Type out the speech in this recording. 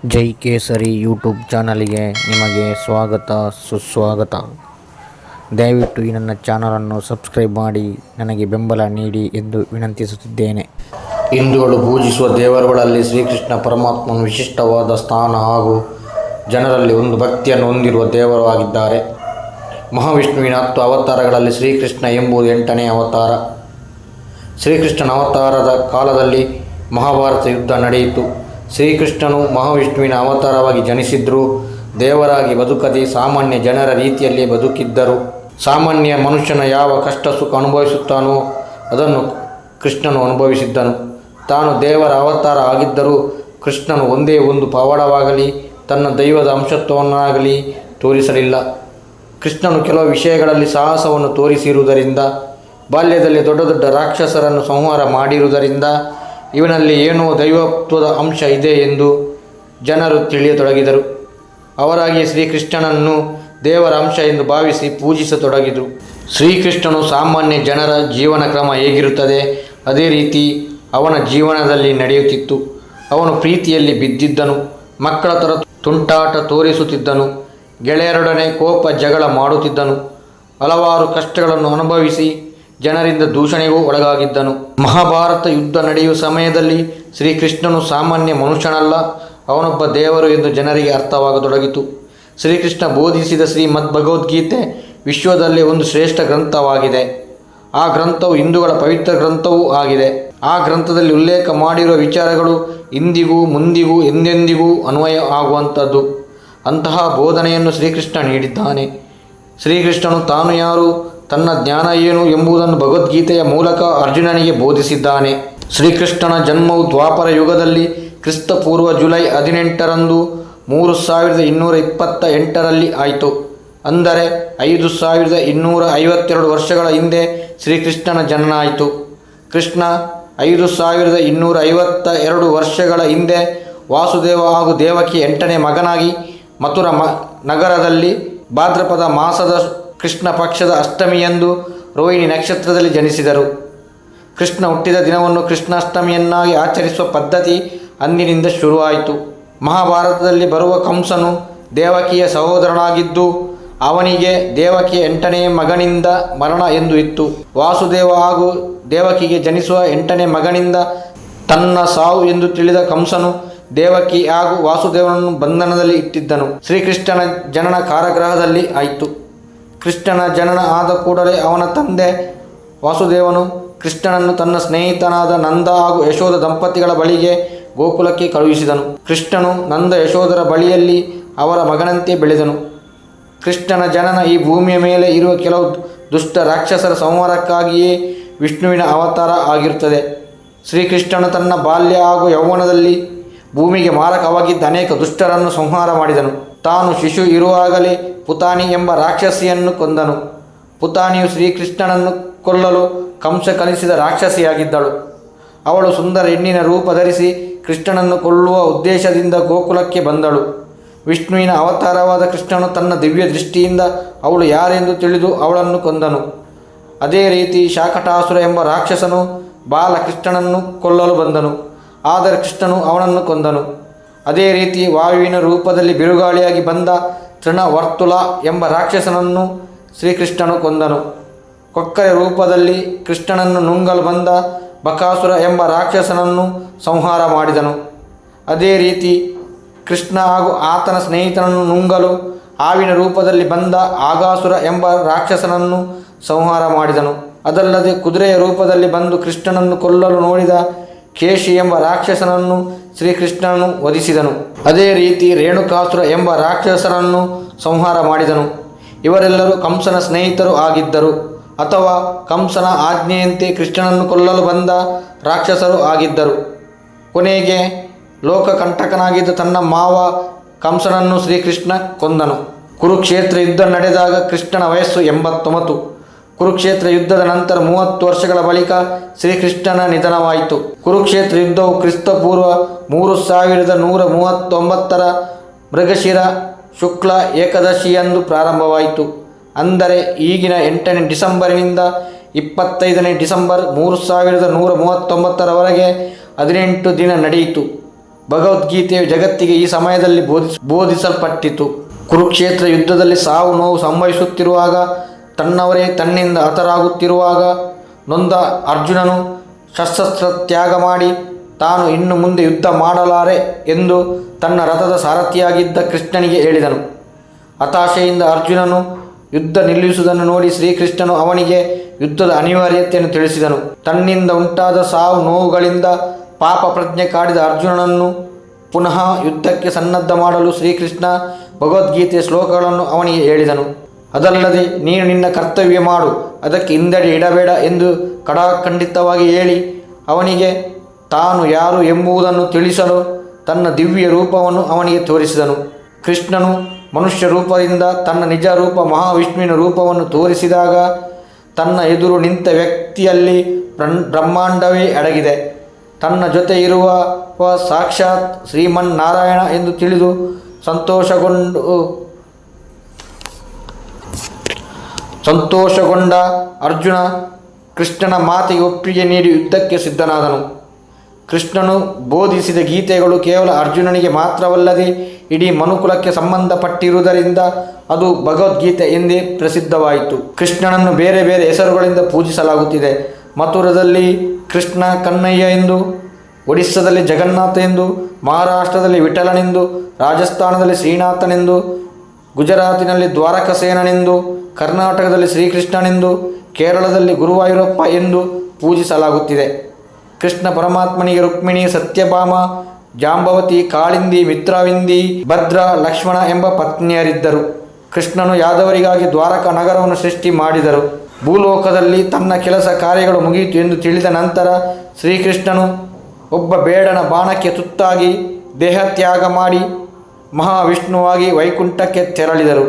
ಜೈ ಕೇಸರಿ ಯೂಟ್ಯೂಬ್ ಚಾನಲ್ಗೆ ನಿಮಗೆ ಸ್ವಾಗತ ಸುಸ್ವಾಗತ. ದಯವಿಟ್ಟು ಈ ನನ್ನ ಚಾನಲನ್ನು ಸಬ್ಸ್ಕ್ರೈಬ್ ಮಾಡಿ ನನಗೆ ಬೆಂಬಲ ನೀಡಿ ಎಂದು ವಿನಂತಿಸುತ್ತಿದ್ದೇನೆ. ಹಿಂದೂಗಳು ಪೂಜಿಸುವ ದೇವರುಗಳಲ್ಲಿ ಶ್ರೀಕೃಷ್ಣ ಪರಮಾತ್ಮನು ವಿಶಿಷ್ಟವಾದ ಸ್ಥಾನ ಹಾಗೂ ಜನರಲ್ಲಿ ಒಂದು ಭಕ್ತಿಯನ್ನು ಹೊಂದಿರುವ ದೇವರು ಆಗಿದ್ದಾರೆ. ಮಹಾವಿಷ್ಣುವಿನ 10 ಅವತಾರಗಳಲ್ಲಿ ಶ್ರೀಕೃಷ್ಣ ಎಂಬುದು 8ನೇ ಅವತಾರ. ಶ್ರೀಕೃಷ್ಣನ ಅವತಾರದ ಕಾಲದಲ್ಲಿ ಮಹಾಭಾರತ ಯುದ್ಧ ನಡೆಯಿತು. ಶ್ರೀಕೃಷ್ಣನು ಮಹಾವಿಷ್ಣುವಿನ ಅವತಾರವಾಗಿ ಜನಿಸಿದ್ದರೂ ದೇವರಾಗಿ ಬದುಕದೆ ಸಾಮಾನ್ಯ ಜನರ ರೀತಿಯಲ್ಲೇ ಬದುಕಿದ್ದರು. ಸಾಮಾನ್ಯ ಮನುಷ್ಯನ ಯಾವ ಕಷ್ಟ ಸುಖ ಅನುಭವಿಸುತ್ತಾನೋ ಅದನ್ನು ಕೃಷ್ಣನು ಅನುಭವಿಸಿದ್ದನು. ತಾನು ದೇವರ ಅವತಾರ ಆಗಿದ್ದರೂ ಕೃಷ್ಣನು ಒಂದೇ ಒಂದು ಪವಾಡವಾಗಲಿ ತನ್ನ ದೈವದ ಅಂಶತ್ವವನ್ನಾಗಲಿ ತೋರಿಸಲಿಲ್ಲ. ಕೃಷ್ಣನು ಕೆಲವು ವಿಷಯಗಳಲ್ಲಿ ಸಾಹಸವನ್ನು ತೋರಿಸಿರುವುದರಿಂದ, ಬಾಲ್ಯದಲ್ಲಿ ದೊಡ್ಡ ದೊಡ್ಡ ರಾಕ್ಷಸರನ್ನು ಸಂಹಾರ ಮಾಡಿರುವುದರಿಂದ ಇವನಲ್ಲಿ ಏನೋ ದೈವತ್ವದ ಅಂಶ ಇದೆ ಎಂದು ಜನರು ತಿಳಿಯತೊಡಗಿದರು. ಅವರಾಗಿ ಶ್ರೀಕೃಷ್ಣನನ್ನು ದೇವರ ಅಂಶ ಎಂದು ಭಾವಿಸಿ ಪೂಜಿಸತೊಡಗಿದರು. ಶ್ರೀಕೃಷ್ಣನು ಸಾಮಾನ್ಯ ಜನರ ಜೀವನ ಕ್ರಮ ಹೇಗಿರುತ್ತದೆ ಅದೇ ರೀತಿ ಅವನ ಜೀವನದಲ್ಲಿ ನಡೆಯುತ್ತಿತ್ತು. ಅವನು ಪ್ರೀತಿಯಲ್ಲಿ ಬಿದ್ದಿದ್ದನು, ಮಕ್ಕಳ ಥರ ತುಂಟಾಟ ತೋರಿಸುತ್ತಿದ್ದನು, ಗೆಳೆಯರೊಡನೆ ಕೋಪ ಜಗಳ ಮಾಡುತ್ತಿದ್ದನು, ಹಲವಾರು ಕಷ್ಟಗಳನ್ನು ಅನುಭವಿಸಿ ಜನರಿಂದ ದೂಷಣೆಗೂ ಒಳಗಾಗಿದ್ದನು. ಮಹಾಭಾರತ ಯುದ್ಧ ನಡೆಯುವ ಸಮಯದಲ್ಲಿ ಶ್ರೀಕೃಷ್ಣನು ಸಾಮಾನ್ಯ ಮನುಷ್ಯನಲ್ಲ, ಅವನೊಬ್ಬ ದೇವರು ಎಂದು ಜನರಿಗೆ ಅರ್ಥವಾಗತೊಡಗಿತು. ಶ್ರೀಕೃಷ್ಣ ಬೋಧಿಸಿದ ಶ್ರೀಮದ್ ಭಗವದ್ಗೀತೆ ವಿಶ್ವದಲ್ಲೇ ಒಂದು ಶ್ರೇಷ್ಠ ಗ್ರಂಥವಾಗಿದೆ. ಆ ಗ್ರಂಥವು ಹಿಂದೂಗಳ ಪವಿತ್ರ ಗ್ರಂಥವೂ ಆಗಿದೆ. ಆ ಗ್ರಂಥದಲ್ಲಿ ಉಲ್ಲೇಖ ಮಾಡಿರುವ ವಿಚಾರಗಳು ಇಂದಿಗೂ ಮುಂದಿಗೂ ಎಂದೆಂದಿಗೂ ಅನ್ವಯ ಆಗುವಂಥದ್ದು. ಅಂತಹ ಬೋಧನೆಯನ್ನು ಶ್ರೀಕೃಷ್ಣ ನೀಡಿದ್ದಾನೆ. ಶ್ರೀಕೃಷ್ಣನು ತಾನು ಯಾರು, ತನ್ನ ಜ್ಞಾನ ಏನು ಎಂಬುದನ್ನು ಭಗವದ್ಗೀತೆಯ ಮೂಲಕ ಅರ್ಜುನನಿಗೆ ಬೋಧಿಸಿದ್ದಾನೆ. ಶ್ರೀಕೃಷ್ಣನ ಜನ್ಮವು ದ್ವಾಪರ ಯುಗದಲ್ಲಿ ಕ್ರಿಸ್ತಪೂರ್ವ ಜುಲೈ 18ರಂದು 3228ರಲ್ಲಿ ಆಯಿತು. ಅಂದರೆ 5252 ವರ್ಷಗಳ ಹಿಂದೆ ಶ್ರೀಕೃಷ್ಣನ ಜನನ ಆಯಿತು. ಕೃಷ್ಣ 5252 ವರ್ಷಗಳ ಹಿಂದೆ ವಾಸುದೇವ ಹಾಗೂ ದೇವಕಿ 8ನೇ ಮಗನಾಗಿ ಮಥುರಾ ನಗರದಲ್ಲಿ ಭಾದ್ರಪದ ಮಾಸದ ಕೃಷ್ಣ ಪಕ್ಷದ ಅಷ್ಟಮಿಯಂದು ರೋಹಿಣಿ ನಕ್ಷತ್ರದಲ್ಲಿ ಜನಿಸಿದರು. ಕೃಷ್ಣ ಹುಟ್ಟಿದ ದಿನವನ್ನು ಕೃಷ್ಣಾಷ್ಟಮಿಯನ್ನಾಗಿ ಆಚರಿಸುವ ಪದ್ಧತಿ ಅಂದಿನಿಂದ ಶುರುವಾಯಿತು. ಮಹಾಭಾರತದಲ್ಲಿ ಬರುವ ಕಂಸನು ದೇವಕಿಯ ಸಹೋದರನಾಗಿದ್ದು ಅವನಿಗೆ ದೇವಕಿಯ 8ನೇ ಮಗನಿಂದ ಮರಣ ಎಂದು ಇತ್ತು. ವಾಸುದೇವ ಹಾಗೂ ದೇವಕಿಗೆ ಜನಿಸುವ 8ನೇ ಮಗನಿಂದ ತನ್ನ ಸಾವು ಎಂದು ತಿಳಿದ ಕಂಸನು ದೇವಕಿ ಹಾಗೂ ವಾಸುದೇವನನ್ನು ಬಂಧನದಲ್ಲಿ ಇಟ್ಟಿದ್ದನು. ಶ್ರೀಕೃಷ್ಣನ ಜನನ ಕಾರಾಗೃಹದಲ್ಲಿ ಆಯಿತು. ಕೃಷ್ಣನ ಜನನ ಆದ ಕೂಡಲೇ ಅವನ ತಂದೆ ವಾಸುದೇವನು ಕೃಷ್ಣನನ್ನು ತನ್ನ ಸ್ನೇಹಿತನಾದ ನಂದ ಹಾಗೂ ಯಶೋಧ ದಂಪತಿಗಳ ಬಳಿಗೆ ಗೋಕುಲಕ್ಕೆ ಕಳುಹಿಸಿದನು. ಕೃಷ್ಣನು ನಂದ ಯಶೋಧರ ಬಳಿಯಲ್ಲಿ ಅವರ ಮಗನಂತೆ ಬೆಳೆದನು. ಕೃಷ್ಣನ ಜನನ ಈ ಭೂಮಿಯ ಮೇಲೆ ಇರುವ ಕೆಲವು ದುಷ್ಟ ರಾಕ್ಷಸರ ಸಂಹಾರಕ್ಕಾಗಿಯೇ ವಿಷ್ಣುವಿನ ಅವತಾರ ಆಗಿರುತ್ತದೆ. ಶ್ರೀಕೃಷ್ಣನು ತನ್ನ ಬಾಲ್ಯ ಹಾಗೂ ಯೌವನದಲ್ಲಿ ಭೂಮಿಗೆ ಮಾರಕವಾಗಿದ್ದ ಅನೇಕ ದುಷ್ಟರನ್ನು ಸಂಹಾರ ಮಾಡಿದನು. ತಾನು ಶಿಶು ಇರುವಾಗಲೇ ಪುತಾನಿ ಎಂಬ ರಾಕ್ಷಸಿಯನ್ನು ಕೊಂದನು. ಪುತಾನಿಯು ಶ್ರೀಕೃಷ್ಣನನ್ನು ಕೊಲ್ಲಲು ಕಂಸ ಕಲಿಸಿದ ರಾಕ್ಷಸಿಯಾಗಿದ್ದಳು. ಅವಳು ಸುಂದರ ಹೆಣ್ಣಿನ ರೂಪ ಧರಿಸಿ ಕೃಷ್ಣನನ್ನು ಕೊಲ್ಲುವ ಉದ್ದೇಶದಿಂದ ಗೋಕುಲಕ್ಕೆ ಬಂದಳು. ವಿಷ್ಣುವಿನ ಅವತಾರವಾದ ಕೃಷ್ಣನು ತನ್ನ ದಿವ್ಯ ದೃಷ್ಟಿಯಿಂದ ಅವಳು ಯಾರೆಂದು ತಿಳಿದು ಅವಳನ್ನು ಕೊಂದನು. ಅದೇ ರೀತಿ ಶಾಕಟಾಸುರ ಎಂಬ ರಾಕ್ಷಸನು ಬಾಲಕೃಷ್ಣನನ್ನು ಕೊಲ್ಲಲು ಬಂದನು. ಆದರೆ ಕೃಷ್ಣನು ಅವನನ್ನು ಕೊಂದನು. ಅದೇ ರೀತಿ ವಾಯುವಿನ ರೂಪದಲ್ಲಿ ಬಿರುಗಾಳಿಯಾಗಿ ಬಂದ ತೃಣವರ್ತುಲ ಎಂಬ ರಾಕ್ಷಸನನ್ನು ಶ್ರೀಕೃಷ್ಣನು ಕೊಂದನು. ಕೊಕ್ಕರೆ ರೂಪದಲ್ಲಿ ಕೃಷ್ಣನನ್ನು ನುಂಗಲು ಬಂದ ಬಕಾಸುರ ಎಂಬ ರಾಕ್ಷಸನನ್ನು ಸಂಹಾರ ಮಾಡಿದನು. ಅದೇ ರೀತಿ ಕೃಷ್ಣ ಹಾಗೂ ಆತನ ಸ್ನೇಹಿತನನ್ನು ನುಂಗಲು ಹಾವಿನ ರೂಪದಲ್ಲಿ ಬಂದ ಆಗಾಸುರ ಎಂಬ ರಾಕ್ಷಸನನ್ನು ಸಂಹಾರ ಮಾಡಿದನು. ಅದಲ್ಲದೆ ಕುದುರೆಯ ರೂಪದಲ್ಲಿ ಬಂದು ಕೃಷ್ಣನನ್ನು ಕೊಲ್ಲಲು ನೋಡಿದ ಕೇಶಿ ಎಂಬ ರಾಕ್ಷಸನನ್ನು ಶ್ರೀಕೃಷ್ಣನು ವಧಿಸಿದನು. ಅದೇ ರೀತಿ ರೇಣುಕಾಸುರ ಎಂಬ ರಾಕ್ಷಸನನ್ನು ಸಂಹಾರ ಮಾಡಿದನು. ಇವರೆಲ್ಲರೂ ಕಂಸನ ಸ್ನೇಹಿತರು ಆಗಿದ್ದರು ಅಥವಾ ಕಂಸನ ಆಜ್ಞೆಯಂತೆ ಕೃಷ್ಣನನ್ನು ಕೊಲ್ಲಲು ಬಂದ ರಾಕ್ಷಸರು ಆಗಿದ್ದರು. ಕೊನೆಗೆ ಲೋಕಕಂಟಕನಾಗಿದ್ದ ತನ್ನ ಮಾವ ಕಂಸನನ್ನು ಶ್ರೀಕೃಷ್ಣ ಕೊಂದನು. ಕುರುಕ್ಷೇತ್ರ ಯುದ್ಧ ನಡೆದಾಗ ಕೃಷ್ಣನ ವಯಸ್ಸು 89. ಕುರುಕ್ಷೇತ್ರ ಯುದ್ಧದ ನಂತರ 30 ವರ್ಷಗಳ ಬಳಿಕ ಶ್ರೀಕೃಷ್ಣನ ನಿಧನವಾಯಿತು. ಕುರುಕ್ಷೇತ್ರ ಯುದ್ಧವು ಕ್ರಿಸ್ತಪೂರ್ವ 3139ರ ಮೃಗಶಿರ ಶುಕ್ಲ ಏಕಾದಶಿಯಂದು ಪ್ರಾರಂಭವಾಯಿತು. ಅಂದರೆ ಈಗಿನ 8ನೇ ಡಿಸೆಂಬರಿನಿಂದ 25ನೇ ಡಿಸೆಂಬರ್ 3139ರವರೆಗೆ 18 ದಿನ ನಡೆಯಿತು. ಭಗವದ್ಗೀತೆಯು ಜಗತ್ತಿಗೆ ಈ ಸಮಯದಲ್ಲಿ ಬೋಧಿಸಲ್ಪಟ್ಟಿತು. ಕುರುಕ್ಷೇತ್ರ ಯುದ್ಧದಲ್ಲಿ ಸಾವು ನೋವು ಸಂಭವಿಸುತ್ತಿರುವಾಗ, ತನ್ನವರೇ ತನ್ನಿಂದ ಹತರಾಗುತ್ತಿರುವಾಗ ನೊಂದ ಅರ್ಜುನನು ಶಸ್ತ್ರ ತ್ಯಾಗ ಮಾಡಿ ತಾನು ಇನ್ನು ಮುಂದೆ ಯುದ್ಧ ಮಾಡಲಾರೆ ಎಂದು ತನ್ನ ರಥದ ಸಾರಥಿಯಾಗಿದ್ದ ಕೃಷ್ಣನಿಗೆ ಹೇಳಿದನು. ಹತಾಶೆಯಿಂದ ಅರ್ಜುನನು ಯುದ್ಧ ನಿಲ್ಲಿಸುವುದನ್ನು ನೋಡಿ ಶ್ರೀಕೃಷ್ಣನು ಅವನಿಗೆ ಯುದ್ಧದ ಅನಿವಾರ್ಯತೆಯನ್ನು ತಿಳಿಸಿದನು. ತನ್ನಿಂದ ಉಂಟಾದ ಸಾವು ನೋವುಗಳಿಂದ ಪಾಪ ಪ್ರಜ್ಞೆ ಕಾಡಿದ ಅರ್ಜುನನನ್ನು ಪುನಃ ಯುದ್ಧಕ್ಕೆ ಸನ್ನದ್ಧ ಮಾಡಲು ಶ್ರೀಕೃಷ್ಣ ಭಗವದ್ಗೀತೆಯ ಶ್ಲೋಕಗಳನ್ನು ಅವನಿಗೆ ಹೇಳಿದನು. ಅದಲ್ಲದೆ ನೀನು ನಿನ್ನ ಕರ್ತವ್ಯ ಮಾಡು, ಅದಕ್ಕೆ ಹಿಂದಡಿ ಇಡಬೇಡ ಎಂದು ಖಡಾಖಂಡಿತವಾಗಿ ಹೇಳಿ ಅವನಿಗೆ ತಾನು ಯಾರು ಎಂಬುದನ್ನು ತಿಳಿಸಲು ತನ್ನ ದಿವ್ಯ ರೂಪವನ್ನು ಅವನಿಗೆ ತೋರಿಸಿದನು. ಕೃಷ್ಣನು ಮನುಷ್ಯ ರೂಪದಿಂದ ತನ್ನ ನಿಜ ರೂಪ ಮಹಾವಿಷ್ಣುವಿನ ರೂಪವನ್ನು ತೋರಿಸಿದಾಗ ತನ್ನ ಎದುರು ನಿಂತ ವ್ಯಕ್ತಿಯಲ್ಲಿ ಬ್ರಹ್ಮಾಂಡವೇ ಅಡಗಿದೆ. ತನ್ನ ಜೊತೆ ಇರುವ ಸಾಕ್ಷಾತ್ ಶ್ರೀಮನ್ನಾರಾಯಣ ಎಂದು ತಿಳಿದು ಸಂತೋಷಗೊಂಡ ಅರ್ಜುನ ಕೃಷ್ಣನ ಮಾತಿಗೆ ಒಪ್ಪಿಗೆ ನೀಡಿ ಯುದ್ಧಕ್ಕೆ ಸಿದ್ಧನಾದನು. ಕೃಷ್ಣನು ಬೋಧಿಸಿದ ಗೀತೆಗಳು ಕೇವಲ ಅರ್ಜುನನಿಗೆ ಮಾತ್ರವಲ್ಲದೆ ಇಡೀ ಮನುಕುಲಕ್ಕೆ ಸಂಬಂಧಪಟ್ಟಿರುವುದರಿಂದ ಅದು ಭಗವದ್ಗೀತೆ ಎಂದೇ ಪ್ರಸಿದ್ಧವಾಯಿತು. ಕೃಷ್ಣನನ್ನು ಬೇರೆ ಬೇರೆ ಹೆಸರುಗಳಿಂದ ಪೂಜಿಸಲಾಗುತ್ತಿದೆ. ಮಥುರದಲ್ಲಿ ಕೃಷ್ಣ ಕನ್ನಯ್ಯ ಎಂದು, ಒಡಿಸ್ಸಾದಲ್ಲಿ ಜಗನ್ನಾಥ ಎಂದು, ಮಹಾರಾಷ್ಟ್ರದಲ್ಲಿ ವಿಠಲನೆಂದು, ರಾಜಸ್ಥಾನದಲ್ಲಿ ಶ್ರೀನಾಥನೆಂದು, ಗುಜರಾತಿನಲ್ಲಿ ದ್ವಾರಕಸೇನನೆಂದು, ಕರ್ನಾಟಕದಲ್ಲಿ ಶ್ರೀಕೃಷ್ಣನೆಂದು, ಕೇರಳದಲ್ಲಿ ಗುರುವಾಯೂರಪ್ಪ ಎಂದು ಪೂಜಿಸಲಾಗುತ್ತಿದೆ. ಕೃಷ್ಣ ಪರಮಾತ್ಮನಿಗೆ ರುಕ್ಮಿಣಿ, ಸತ್ಯಭಾಮ, ಜಾಂಬವತಿ, ಕಾಳಿಂದಿ, ಮಿತ್ರವಿಂದಿ, ಭದ್ರ, ಲಕ್ಷ್ಮಣ ಎಂಬ ಪತ್ನಿಯರಿದ್ದರು. ಕೃಷ್ಣನು ಯಾದವರಿಗಾಗಿ ದ್ವಾರಕ ನಗರವನ್ನು ಸೃಷ್ಟಿ ಮಾಡಿದರು. ಭೂಲೋಕದಲ್ಲಿ ತನ್ನ ಕೆಲಸ ಕಾರ್ಯಗಳು ಮುಗಿಯಿತು ಎಂದು ತಿಳಿದ ನಂತರ ಶ್ರೀಕೃಷ್ಣನು ಒಬ್ಬ ಬೇಡನ ಬಾಣಕ್ಕೆ ತುತ್ತಾಗಿ ದೇಹತ್ಯಾಗ ಮಾಡಿ ಮಹಾವಿಷ್ಣುವಾಗಿ ವೈಕುಂಠಕ್ಕೆ ತೆರಳಿದರು.